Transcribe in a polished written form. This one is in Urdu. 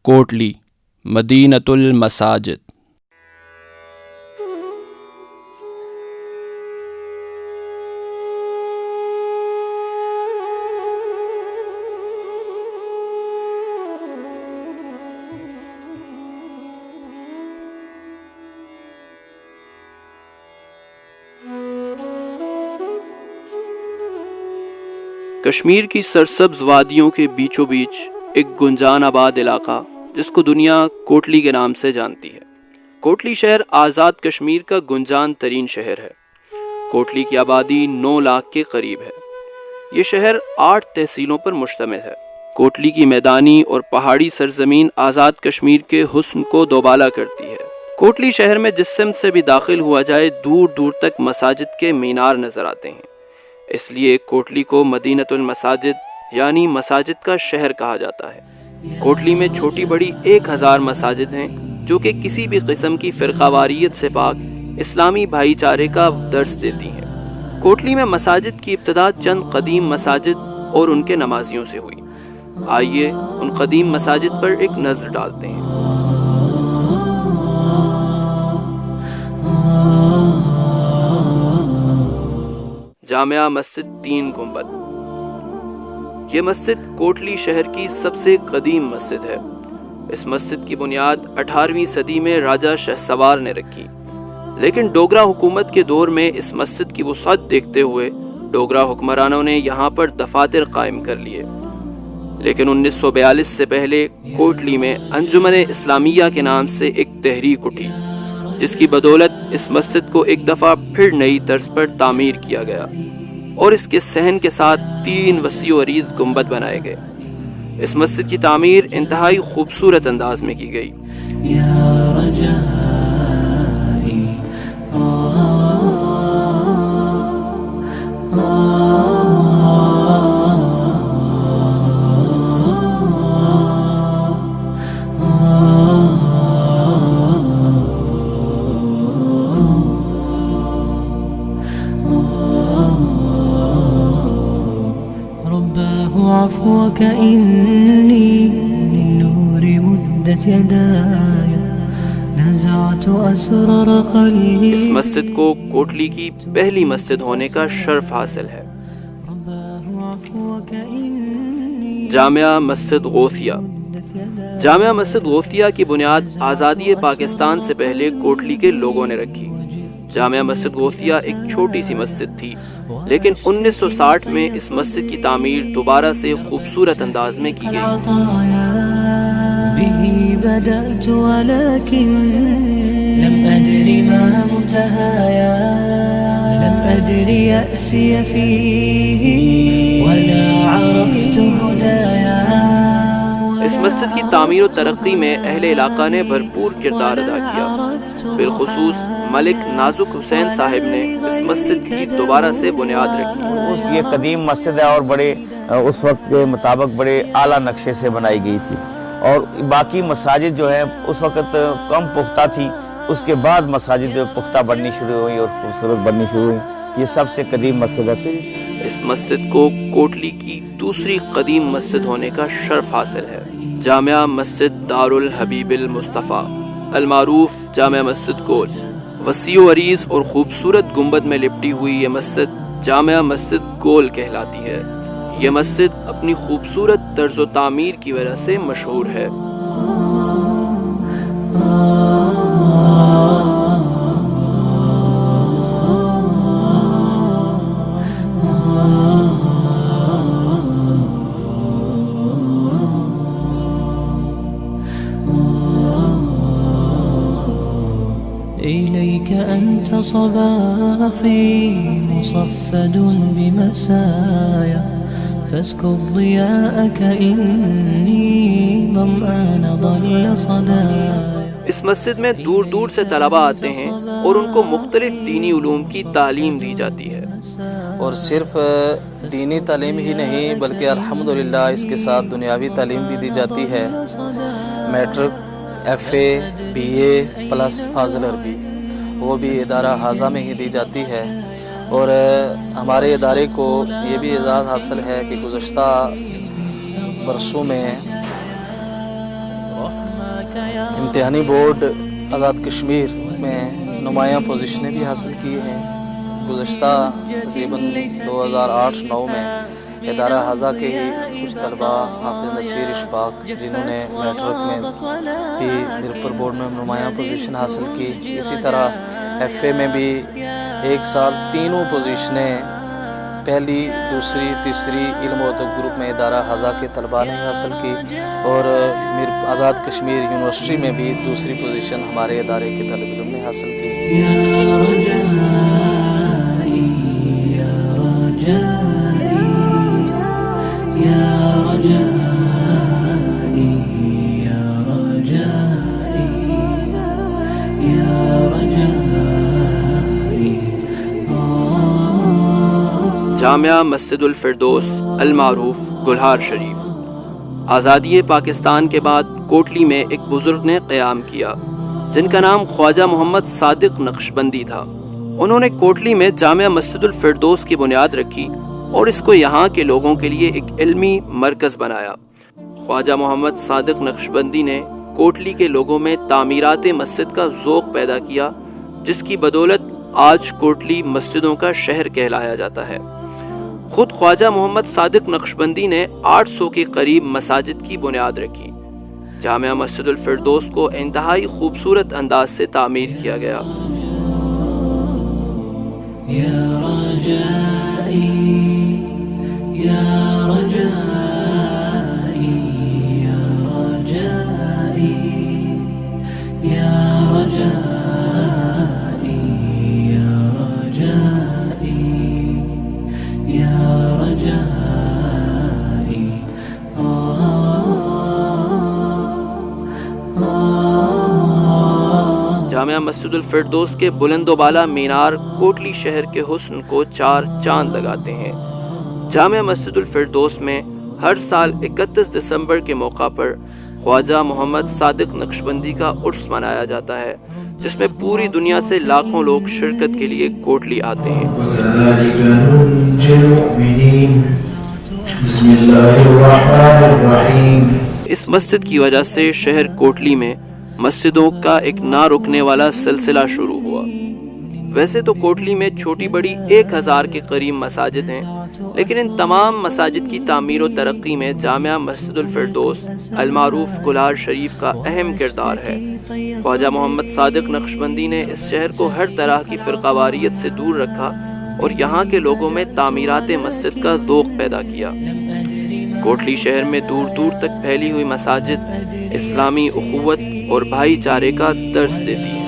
کوٹلی مدینۃ المساجد۔ کشمیر کی سرسبز وادیوں کے بیچوں بیچ ایک گنجان آباد علاقہ جس کو دنیا کوٹلی کے نام سے جانتی ہے۔ کوٹلی شہر آزاد کشمیر کا گنجان ترین شہر ہے۔ کوٹلی کی آبادی 9 لاکھ کے قریب ہے۔ یہ شہر 8 تحصیلوں پر مشتمل ہے۔ کوٹلی کی میدانی اور پہاڑی سرزمین آزاد کشمیر کے حسن کو دوبالا کرتی ہے۔ کوٹلی شہر میں جس سمت سے بھی داخل ہوا جائے دور دور تک مساجد کے مینار نظر آتے ہیں، اس لیے کوٹلی کو مدینۃ المساجد یعنی مساجد کا شہر کہا جاتا ہے۔ کوٹلی میں چھوٹی بڑی 1000 مساجد ہیں جو کہ کسی بھی قسم کی فرقہ واریت سے پاک اسلامی بھائی چارے کا درس دیتی ہیں۔ کوٹلی میں مساجد کی ابتدا چند قدیم مساجد اور ان کے نمازیوں سے ہوئی۔ آئیے ان قدیم مساجد پر ایک نظر ڈالتے ہیں۔ جامعہ مسجد 3 گنبد۔ یہ مسجد کوٹلی شہر کی سب سے قدیم مسجد ہے۔ اس مسجد کی بنیاد 18ویں صدی میں راجہ شہسوار نے رکھی، لیکن ڈوگرا حکومت کے دور میں اس مسجد کی وسعت دیکھتے ہوئے ڈوگرا حکمرانوں نے یہاں پر دفاتر قائم کر لیے۔ لیکن 1942 سے پہلے کوٹلی میں انجمن اسلامیہ کے نام سے ایک تحریک اٹھی، جس کی بدولت اس مسجد کو ایک دفعہ پھر نئی طرز پر تعمیر کیا گیا اور اس کے صحن کے ساتھ 3 وسیع و عریض گنبد بنائے گئے۔ اس مسجد کی تعمیر انتہائی خوبصورت انداز میں کی گئی۔ عفوك إني للنور مدت يداي نزعت أسرار قلبي۔ اس مسجد کو کوٹلی کی پہلی مسجد ہونے کا شرف حاصل ہے۔ جامعہ مسجد غوثیہ۔ جامعہ مسجد غوثیہ کی بنیاد آزادی پاکستان سے پہلے کوٹلی کے لوگوں نے رکھی۔ جامعہ مسجد غوثیہ ایک چھوٹی سی مسجد تھی، لیکن 1960 میں اس مسجد کی تعمیر دوبارہ سے خوبصورت انداز میں کی گئی۔ اس مسجد کی تعمیر و ترقی میں اہل علاقہ نے بھرپور کردار ادا کیا۔ بالخصوص ملک نازک حسین صاحب نے اس مسجد کی دوبارہ سے بنیاد رکھی۔ یہ قدیم مسجد ہے اور بڑے اس وقت کے مطابق بڑے اعلیٰ نقشے سے بنائی گئی تھی، اور باقی مساجد جو ہے اس وقت کم پختہ تھی، اس کے بعد مساجد پختہ بننی شروع ہوئی اور خوبصورت بننی شروع ہوئی۔ یہ سب سے قدیم مسجد ہے۔ اس مسجد کو کوٹلی کی دوسری قدیم مسجد ہونے کا شرف حاصل ہے۔ جامعہ مسجد دار الحبیب المصطفیٰ المعروف جامعہ مسجد گول۔ وسیع و عریض اور خوبصورت گنبد میں لپٹی ہوئی یہ مسجد جامعہ مسجد گول کہلاتی ہے۔ یہ مسجد اپنی خوبصورت طرز و تعمیر کی وجہ سے مشہور ہے۔ إليك أنت صباحي مصفد بمسايا فاسكب ضياءك إني ظمآن ضل صدايا۔ اس مسجد میں دور دور سے طلباء آتے ہیں اور ان کو مختلف دینی علوم کی تعلیم دی جاتی ہے، اور صرف دینی تعلیم ہی نہیں بلکہ الحمدللہ اس کے ساتھ دنیاوی تعلیم بھی دی جاتی ہے۔ Matric, F A, B A plus فاضل عربی وہ بھی ادارہ حاضہ میں ہی دی جاتی ہے۔ اور ہمارے ادارے کو یہ بھی اعزاز حاصل ہے کہ گزشتہ برسوں میں امتحانی بورڈ آزاد کشمیر میں نمایاں پوزیشنیں بھی حاصل کی ہیں۔ گزشتہ تقریباً 2008-9 میں ادارہ حاضہ کے ہی کچھ طلباء حافظ نصیر اشفاق جنہوں نے میٹرک میں بھی میرپور بورڈ میں نمایاں پوزیشن حاصل کی، اسی طرح ایف اے میں بھی ایک سال تینوں پوزیشنیں پہلی، دوسری، تیسری علم و ادب گروپ میں ادارہ حاضہ کے طلباء نے حاصل کی، اور آزاد کشمیر یونیورسٹی میں بھی دوسری پوزیشن ہمارے ادارے کے طالب علم نے حاصل کی۔ جامعہ مسجد الفردوس المعروف گلہار شریف۔ آزادی پاکستان کے بعد کوٹلی میں ایک بزرگ نے قیام کیا جن کا نام خواجہ محمد صادق نقشبندی تھا۔ انہوں نے کوٹلی میں جامعہ مسجد الفردوس کی بنیاد رکھی اور اس کو یہاں کے لوگوں کے لیے ایک علمی مرکز بنایا۔ خواجہ محمد صادق نقشبندی نے کوٹلی کے لوگوں میں تعمیرات مسجد کا ذوق پیدا کیا، جس کی بدولت آج کوٹلی مسجدوں کا شہر کہلایا جاتا ہے۔ خود خواجہ محمد صادق نقشبندی نے 800 کے قریب مساجد کی بنیاد رکھی۔ جامعہ مسجد الفردوس کو انتہائی خوبصورت انداز سے تعمیر کیا گیا۔ جامعہ مسجد الفردوس کے بلند و بالا مینار کوٹلی شہر کے حسن کو 4 چاند لگاتے ہیں۔ جامعہ مسجد الفردوس میں ہر سال 31 دسمبر کے موقع پر خواجہ محمد صادق نقشبندی کا عرس منایا جاتا ہے، جس میں پوری دنیا سے لاکھوں لوگ شرکت کے لیے کوٹلی آتے ہیں۔ بسم اللہ الرحمن الرحیم۔ اس مسجد کی وجہ سے شہر کوٹلی میں مسجدوں کا ایک نہ رکنے والا سلسلہ شروع ہوا۔ ویسے تو کوٹلی میں چھوٹی بڑی 1000 کے قریب مساجد ہیں، لیکن ان تمام مساجد کی تعمیر و ترقی میں جامعہ مسجد الفردوس المعروف گلہار شریف کا اہم کردار ہے۔ خواجہ محمد صادق نقشبندی نے اس شہر کو ہر طرح کی فرقہ واریت سے دور رکھا اور یہاں کے لوگوں میں تعمیرات مسجد کا ذوق پیدا کیا۔ کوٹلی شہر میں دور دور تک پھیلی ہوئی مساجد اسلامی اخوت اور بھائی چارے کا درس دیتی ہیں۔